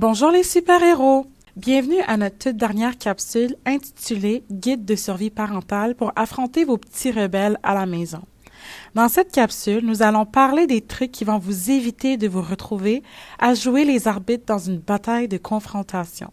Bonjour les super-héros! Bienvenue à notre toute dernière capsule intitulée Guide de survie parentale pour affronter vos petits rebelles à la maison. Dans cette capsule, nous allons parler des trucs qui vont vous éviter de vous retrouver à jouer les arbitres dans une bataille de confrontation.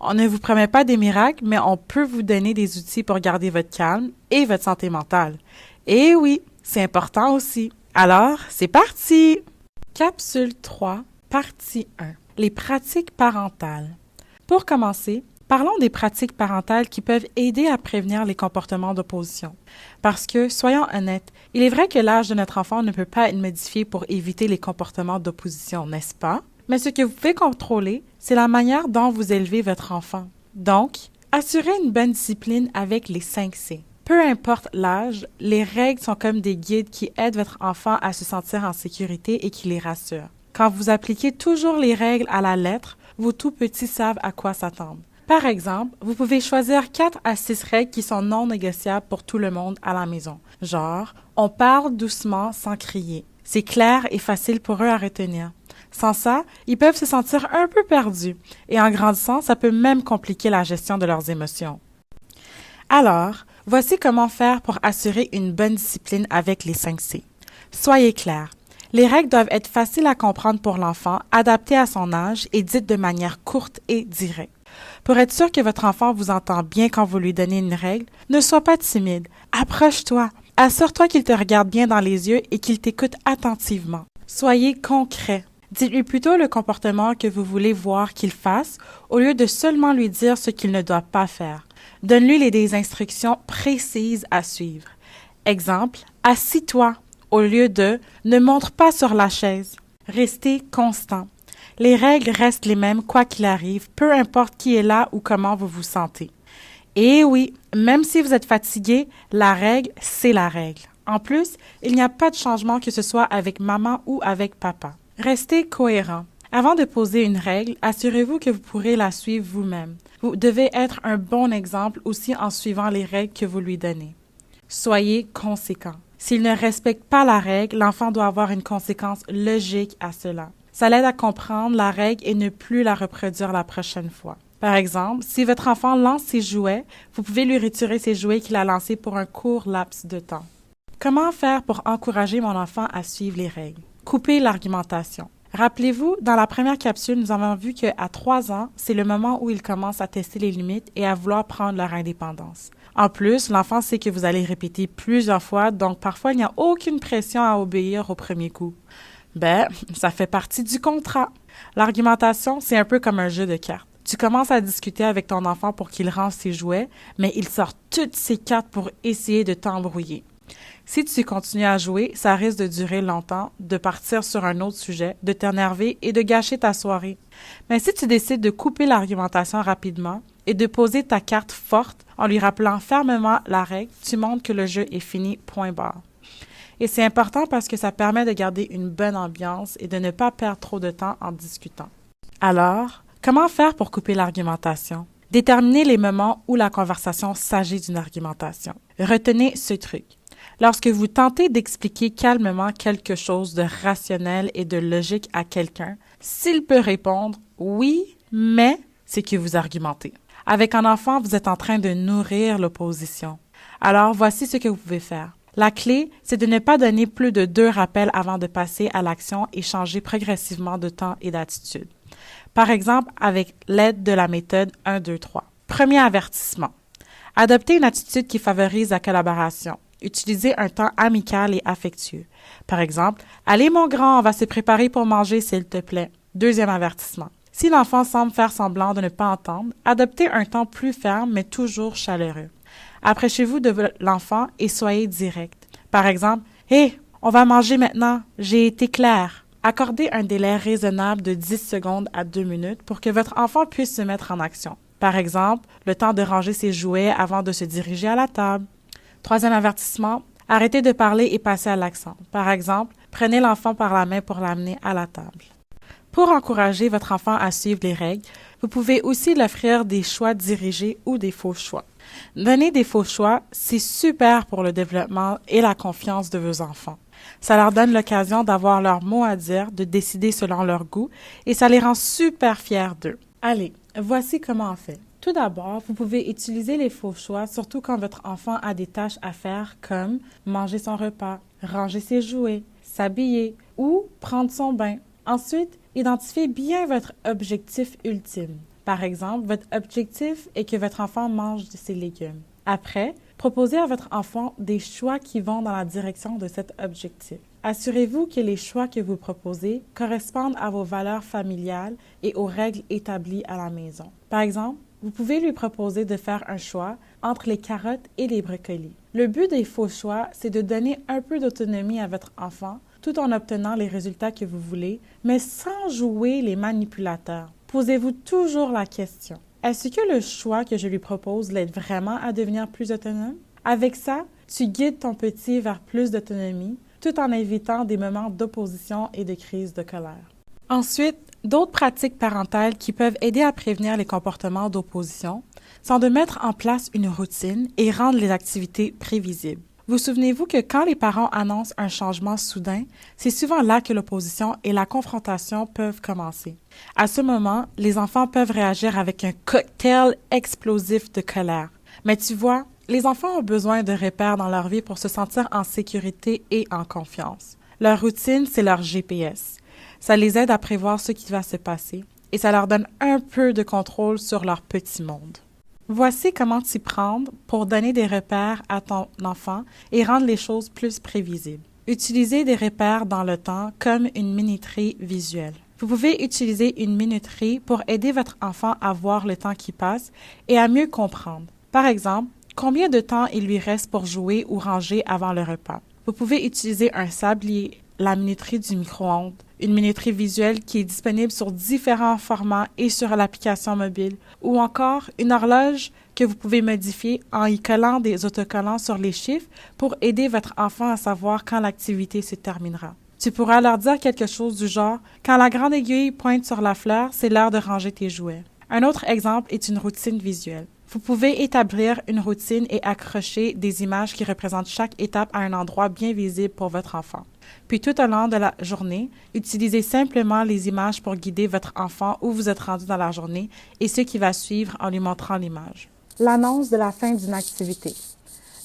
On ne vous promet pas des miracles, mais on peut vous donner des outils pour garder votre calme et votre santé mentale. Et oui, c'est important aussi. Alors, c'est parti! Capsule 3, partie 1. Les pratiques parentales. Pour commencer, parlons des pratiques parentales qui peuvent aider à prévenir les comportements d'opposition. Parce que, soyons honnêtes, il est vrai que l'âge de notre enfant ne peut pas être modifié pour éviter les comportements d'opposition, n'est-ce pas? Mais ce que vous pouvez contrôler, c'est la manière dont vous élevez votre enfant. Donc, assurez une bonne discipline avec les 5 C. Peu importe l'âge, les règles sont comme des guides qui aident votre enfant à se sentir en sécurité et qui les rassurent. Quand vous appliquez toujours les règles à la lettre, vos tout-petits savent à quoi s'attendre. Par exemple, vous pouvez choisir 4 à 6 règles qui sont non négociables pour tout le monde à la maison. Genre, on parle doucement sans crier. C'est clair et facile pour eux à retenir. Sans ça, ils peuvent se sentir un peu perdus. Et en grandissant, ça peut même compliquer la gestion de leurs émotions. Alors, voici comment faire pour assurer une bonne discipline avec les 5 C. Soyez clair. Les règles doivent être faciles à comprendre pour l'enfant, adaptées à son âge et dites de manière courte et directe. Pour être sûr que votre enfant vous entend bien quand vous lui donnez une règle, ne sois pas timide. Approche-toi. Assure-toi qu'il te regarde bien dans les yeux et qu'il t'écoute attentivement. Soyez concret. Dites-lui plutôt le comportement que vous voulez voir qu'il fasse au lieu de seulement lui dire ce qu'il ne doit pas faire. Donne-lui des instructions précises à suivre. Exemple, assis-toi au lieu de ne montre pas sur la chaise. Restez constant. Les règles restent les mêmes quoi qu'il arrive, peu importe qui est là ou comment vous vous sentez. Et oui, même si vous êtes fatigué, la règle, c'est la règle. En plus, il n'y a pas de changement que ce soit avec maman ou avec papa. Restez cohérent. Avant de poser une règle, assurez-vous que vous pourrez la suivre vous-même. Vous devez être un bon exemple aussi en suivant les règles que vous lui donnez. Soyez conséquent. S'il ne respecte pas la règle, l'enfant doit avoir une conséquence logique à cela. Ça l'aide à comprendre la règle et ne plus la reproduire la prochaine fois. Par exemple, si votre enfant lance ses jouets, vous pouvez lui retirer ses jouets qu'il a lancés pour un court laps de temps. Comment faire pour encourager mon enfant à suivre les règles? Couper l'argumentation. Rappelez-vous, dans la première capsule, nous avons vu qu'à 3 ans, c'est le moment où ils commencent à tester les limites et à vouloir prendre leur indépendance. En plus, l'enfant sait que vous allez répéter plusieurs fois, donc parfois il n'y a aucune pression à obéir au premier coup. Ça fait partie du contrat. L'argumentation, c'est un peu comme un jeu de cartes. Tu commences à discuter avec ton enfant pour qu'il range ses jouets, mais il sort toutes ses cartes pour essayer de t'embrouiller. Si tu continues à jouer, ça risque de durer longtemps, de partir sur un autre sujet, de t'énerver et de gâcher ta soirée. Mais si tu décides de couper l'argumentation rapidement et de poser ta carte forte en lui rappelant fermement la règle, tu montres que le jeu est fini, point barre. Et c'est important parce que ça permet de garder une bonne ambiance et de ne pas perdre trop de temps en discutant. Alors, comment faire pour couper l'argumentation? Déterminez les moments où la conversation s'agit d'une argumentation. Retenez ce truc. Lorsque vous tentez d'expliquer calmement quelque chose de rationnel et de logique à quelqu'un, s'il peut répondre « oui, mais », c'est que vous argumentez. Avec un enfant, vous êtes en train de nourrir l'opposition. Alors, voici ce que vous pouvez faire. La clé, c'est de ne pas donner plus de 2 rappels avant de passer à l'action et changer progressivement de temps et d'attitude. Par exemple, avec l'aide de la méthode 1, 2, 3. Premier avertissement. Adoptez une attitude qui favorise la collaboration. Utilisez un temps amical et affectueux. Par exemple, « Allez mon grand, on va se préparer pour manger s'il te plaît. » Deuxième avertissement. Si l'enfant semble faire semblant de ne pas entendre, adoptez un ton plus ferme mais toujours chaleureux. Approchez-vous de l'enfant et soyez direct. Par exemple, « Hé, on va manger maintenant, j'ai été clair. » Accordez un délai raisonnable de 10 secondes à 2 minutes pour que votre enfant puisse se mettre en action. Par exemple, le temps de ranger ses jouets avant de se diriger à la table. Troisième avertissement, arrêtez de parler et passez à l'action. Par exemple, prenez l'enfant par la main pour l'amener à la table. Pour encourager votre enfant à suivre les règles, vous pouvez aussi l'offrir des choix dirigés ou des faux choix. Donner des faux choix, c'est super pour le développement et la confiance de vos enfants. Ça leur donne l'occasion d'avoir leur mot à dire, de décider selon leur goût, et ça les rend super fiers d'eux. Allez, voici comment on fait. Tout d'abord, vous pouvez utiliser les faux choix, surtout quand votre enfant a des tâches à faire comme manger son repas, ranger ses jouets, s'habiller ou prendre son bain. Ensuite, identifiez bien votre objectif ultime. Par exemple, votre objectif est que votre enfant mange ses légumes. Après, proposez à votre enfant des choix qui vont dans la direction de cet objectif. Assurez-vous que les choix que vous proposez correspondent à vos valeurs familiales et aux règles établies à la maison. Par exemple, vous pouvez lui proposer de faire un choix entre les carottes et les brocolis. Le but des faux choix, c'est de donner un peu d'autonomie à votre enfant tout en obtenant les résultats que vous voulez, mais sans jouer les manipulateurs. Posez-vous toujours la question: est-ce que le choix que je lui propose l'aide vraiment à devenir plus autonome? Avec ça, tu guides ton petit vers plus d'autonomie, tout en évitant des moments d'opposition et de crise de colère. Ensuite, d'autres pratiques parentales qui peuvent aider à prévenir les comportements d'opposition sont de mettre en place une routine et rendre les activités prévisibles. Vous souvenez-vous que quand les parents annoncent un changement soudain, c'est souvent là que l'opposition et la confrontation peuvent commencer. À ce moment, les enfants peuvent réagir avec un cocktail explosif de colère. Mais tu vois, les enfants ont besoin de repères dans leur vie pour se sentir en sécurité et en confiance. Leur routine, c'est leur GPS. Ça les aide à prévoir ce qui va se passer et ça leur donne un peu de contrôle sur leur petit monde. Voici comment t'y prendre pour donner des repères à ton enfant et rendre les choses plus prévisibles. Utilisez des repères dans le temps comme une minuterie visuelle. Vous pouvez utiliser une minuterie pour aider votre enfant à voir le temps qui passe et à mieux comprendre. Par exemple, combien de temps il lui reste pour jouer ou ranger avant le repas. Vous pouvez utiliser un sablier, la minuterie du micro-ondes, une minuterie visuelle qui est disponible sur différents formats et sur l'application mobile, ou encore une horloge que vous pouvez modifier en y collant des autocollants sur les chiffres pour aider votre enfant à savoir quand l'activité se terminera. Tu pourras leur dire quelque chose du genre « Quand la grande aiguille pointe sur la fleur, c'est l'heure de ranger tes jouets ». Un autre exemple est une routine visuelle. Vous pouvez établir une routine et accrocher des images qui représentent chaque étape à un endroit bien visible pour votre enfant. Puis tout au long de la journée, utilisez simplement les images pour guider votre enfant où vous êtes rendu dans la journée et ce qui va suivre en lui montrant l'image. L'annonce de la fin d'une activité.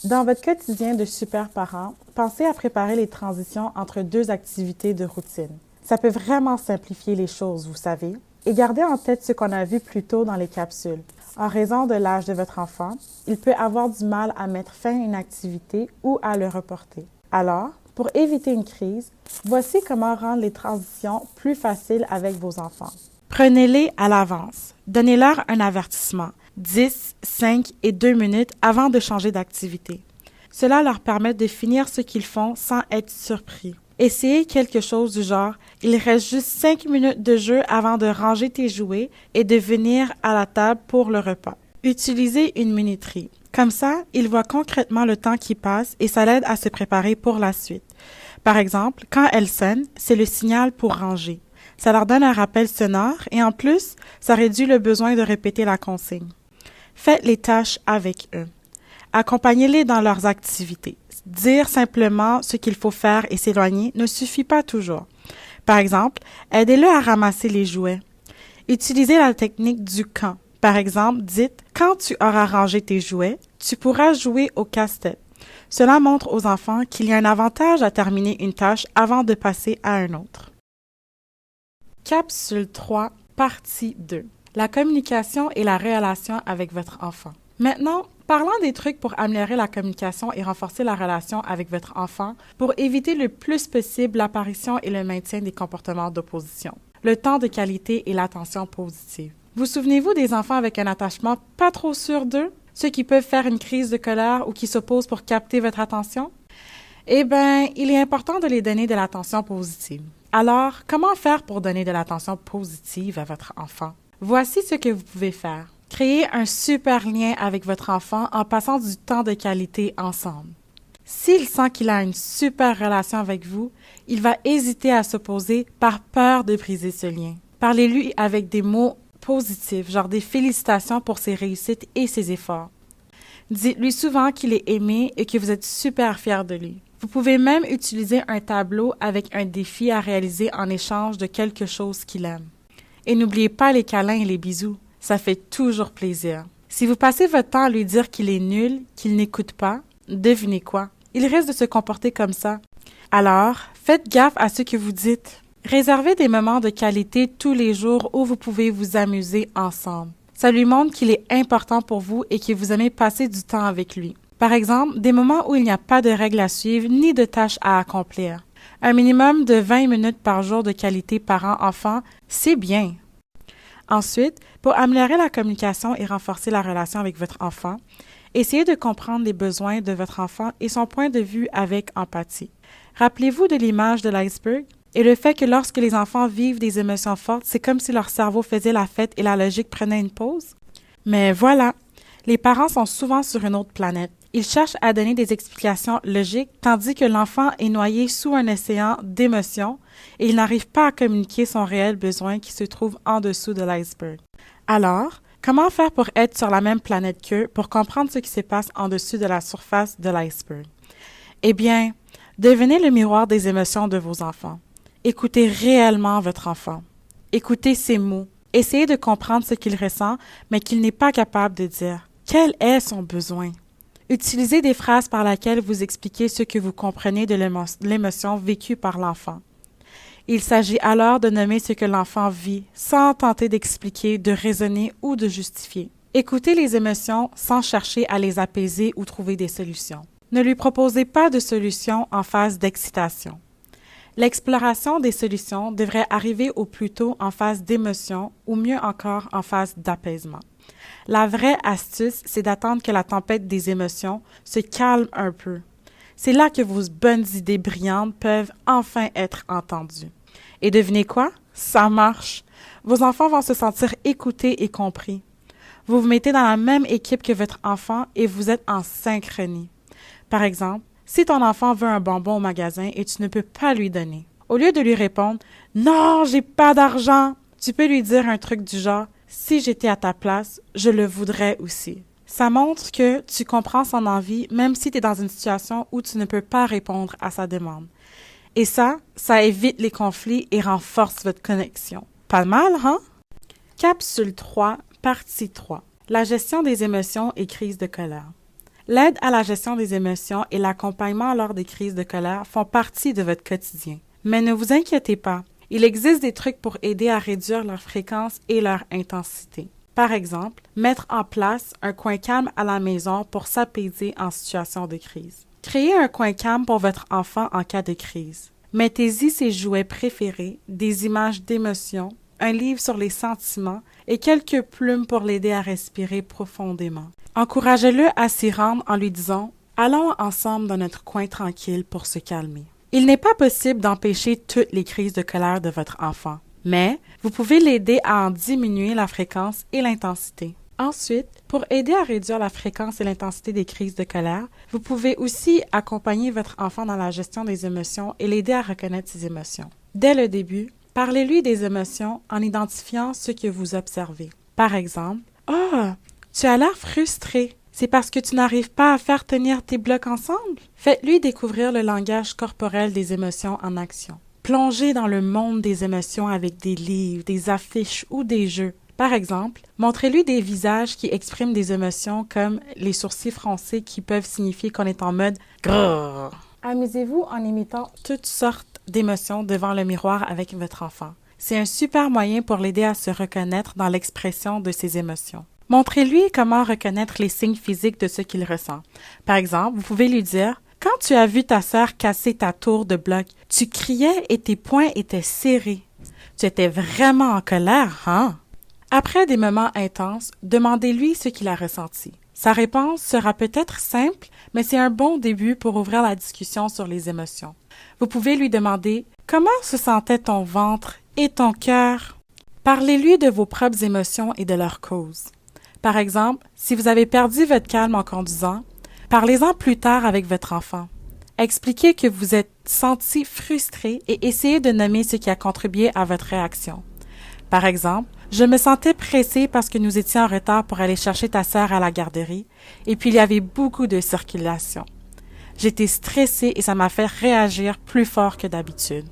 Dans votre quotidien de super parent, pensez à préparer les transitions entre deux activités de routine. Ça peut vraiment simplifier les choses, vous savez. Et gardez en tête ce qu'on a vu plus tôt dans les capsules. En raison de l'âge de votre enfant, il peut avoir du mal à mettre fin à une activité ou à le reporter. Alors, pour éviter une crise, voici comment rendre les transitions plus faciles avec vos enfants. Prenez-les à l'avance. Donnez-leur un avertissement, 10, 5 et 2 minutes avant de changer d'activité. Cela leur permet de finir ce qu'ils font sans être surpris. Essayez quelque chose du genre « Il reste juste 5 minutes de jeu avant de ranger tes jouets et de venir à la table pour le repas. » Utilisez une minuterie. Comme ça, ils voient concrètement le temps qui passe et ça l'aide à se préparer pour la suite. Par exemple, quand elle sonne, c'est le signal pour ranger. Ça leur donne un rappel sonore et en plus, ça réduit le besoin de répéter la consigne. Faites les tâches avec eux. Accompagnez-les dans leurs activités. Dire simplement ce qu'il faut faire et s'éloigner ne suffit pas toujours. Par exemple, aidez-le à ramasser les jouets. Utilisez la technique du quand. Par exemple, dites « Quand tu auras rangé tes jouets, tu pourras jouer au casse-tête ». Cela montre aux enfants qu'il y a un avantage à terminer une tâche avant de passer à un autre. Capsule 3, partie 2. La communication et la relation avec votre enfant. Maintenant, parlons des trucs pour améliorer la communication et renforcer la relation avec votre enfant pour éviter le plus possible l'apparition et le maintien des comportements d'opposition. Le temps de qualité et l'attention positive. Vous souvenez-vous des enfants avec un attachement pas trop sûr d'eux? Ceux qui peuvent faire une crise de colère ou qui s'opposent pour capter votre attention? Eh bien, il est important de les donner de l'attention positive. Alors, comment faire pour donner de l'attention positive à votre enfant? Voici ce que vous pouvez faire. Créez un super lien avec votre enfant en passant du temps de qualité ensemble. S'il sent qu'il a une super relation avec vous, il va hésiter à s'opposer par peur de briser ce lien. Parlez-lui avec des mots positifs, genre des félicitations pour ses réussites et ses efforts. Dites-lui souvent qu'il est aimé et que vous êtes super fiers de lui. Vous pouvez même utiliser un tableau avec un défi à réaliser en échange de quelque chose qu'il aime. Et n'oubliez pas les câlins et les bisous, ça fait toujours plaisir. Si vous passez votre temps à lui dire qu'il est nul, qu'il n'écoute pas, devinez quoi? Il risque de se comporter comme ça. Alors, faites gaffe à ce que vous dites. Réservez des moments de qualité tous les jours où vous pouvez vous amuser ensemble. Ça lui montre qu'il est important pour vous et que vous aimez passer du temps avec lui. Par exemple, des moments où il n'y a pas de règles à suivre ni de tâches à accomplir. Un minimum de 20 minutes par jour de qualité parent-enfant, c'est bien. Ensuite, pour améliorer la communication et renforcer la relation avec votre enfant, essayez de comprendre les besoins de votre enfant et son point de vue avec empathie. Rappelez-vous de l'image de l'iceberg et le fait que lorsque les enfants vivent des émotions fortes, c'est comme si leur cerveau faisait la fête et la logique prenait une pause. Mais voilà, les parents sont souvent sur une autre planète. Ils cherchent à donner des explications logiques, tandis que l'enfant est noyé sous un océan d'émotions et il n'arrive pas à communiquer son réel besoin qui se trouve en dessous de l'iceberg. Alors, comment faire pour être sur la même planète qu'eux pour comprendre ce qui se passe en dessous de la surface de l'iceberg? Eh bien, devenez le miroir des émotions de vos enfants. Écoutez réellement votre enfant. Écoutez ses mots. Essayez de comprendre ce qu'il ressent, mais qu'il n'est pas capable de dire. Quel est son besoin? Utilisez des phrases par lesquelles vous expliquez ce que vous comprenez de l'émotion vécue par l'enfant. Il s'agit alors de nommer ce que l'enfant vit, sans tenter d'expliquer, de raisonner ou de justifier. Écoutez les émotions sans chercher à les apaiser ou trouver des solutions. Ne lui proposez pas de solutions en phase d'excitation. L'exploration des solutions devrait arriver au plus tôt en phase d'émotion ou mieux encore en phase d'apaisement. La vraie astuce, c'est d'attendre que la tempête des émotions se calme un peu. C'est là que vos bonnes idées brillantes peuvent enfin être entendues. Et devinez quoi? Ça marche! Vos enfants vont se sentir écoutés et compris. Vous vous mettez dans la même équipe que votre enfant et vous êtes en synchronie. Par exemple, si ton enfant veut un bonbon au magasin et tu ne peux pas lui donner, au lieu de lui répondre « Non, j'ai pas d'argent », tu peux lui dire un truc du genre « Si j'étais à ta place, je le voudrais aussi ». Ça montre que tu comprends son envie même si tu es dans une situation où tu ne peux pas répondre à sa demande. Et ça évite les conflits et renforce votre connexion. Pas mal, hein? Capsule 3, partie 3. La gestion des émotions et crises de colère. L'aide à la gestion des émotions et l'accompagnement lors des crises de colère font partie de votre quotidien. Mais ne vous inquiétez pas, il existe des trucs pour aider à réduire leur fréquence et leur intensité. Par exemple, mettre en place un coin calme à la maison pour s'apaiser en situation de crise. Créez un coin calme pour votre enfant en cas de crise. Mettez-y ses jouets préférés, des images d'émotions, un livre sur les sentiments et quelques plumes pour l'aider à respirer profondément. Encouragez-le à s'y rendre en lui disant « Allons ensemble dans notre coin tranquille pour se calmer ». Il n'est pas possible d'empêcher toutes les crises de colère de votre enfant, mais vous pouvez l'aider à en diminuer la fréquence et l'intensité. Ensuite, pour aider à réduire la fréquence et l'intensité des crises de colère, vous pouvez aussi accompagner votre enfant dans la gestion des émotions et l'aider à reconnaître ses émotions. Dès le début, parlez-lui des émotions en identifiant ce que vous observez. Par exemple, « Oh, tu as l'air frustré. C'est parce que tu n'arrives pas à faire tenir tes blocs ensemble? » Faites-lui découvrir le langage corporel des émotions en action. Plongez dans le monde des émotions avec des livres, des affiches ou des jeux. Par exemple, montrez-lui des visages qui expriment des émotions comme les sourcils froncés qui peuvent signifier qu'on est en mode « grrr ». Amusez-vous en imitant toutes sortes d'émotions devant le miroir avec votre enfant. C'est un super moyen pour l'aider à se reconnaître dans l'expression de ses émotions. Montrez-lui comment reconnaître les signes physiques de ce qu'il ressent. Par exemple, vous pouvez lui dire « Quand tu as vu ta sœur casser ta tour de bloc, tu criais et tes poings étaient serrés. Tu étais vraiment en colère, hein? » Après des moments intenses, demandez-lui ce qu'il a ressenti. Sa réponse sera peut-être simple, mais c'est un bon début pour ouvrir la discussion sur les émotions. Vous pouvez lui demander « Comment se sentait ton ventre et ton cœur? » Parlez-lui de vos propres émotions et de leurs causes. Par exemple, si vous avez perdu votre calme en conduisant, parlez-en plus tard avec votre enfant. Expliquez que vous êtes senti frustré et essayez de nommer ce qui a contribué à votre réaction. Par exemple, je me sentais pressée parce que nous étions en retard pour aller chercher ta sœur à la garderie et puis il y avait beaucoup de circulation. J'étais stressée et ça m'a fait réagir plus fort que d'habitude.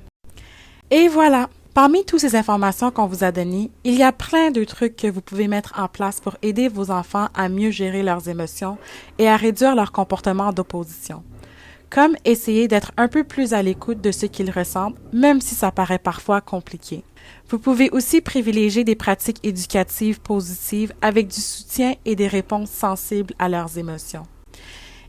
Et voilà, parmi toutes ces informations qu'on vous a données, il y a plein de trucs que vous pouvez mettre en place pour aider vos enfants à mieux gérer leurs émotions et à réduire leur comportement d'opposition. Comme essayer d'être un peu plus à l'écoute de ce qu'ils ressentent, même si ça paraît parfois compliqué. Vous pouvez aussi privilégier des pratiques éducatives positives avec du soutien et des réponses sensibles à leurs émotions.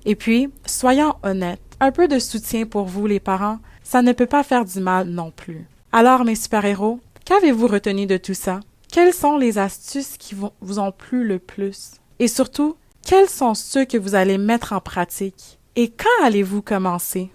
Et puis, soyons honnêtes, un peu de soutien pour vous les parents, ça ne peut pas faire du mal non plus. Alors mes super-héros, qu'avez-vous retenu de tout ça? Quelles sont les astuces qui vous ont plu le plus? Et surtout, quels sont ceux que vous allez mettre en pratique? Et quand allez-vous commencer?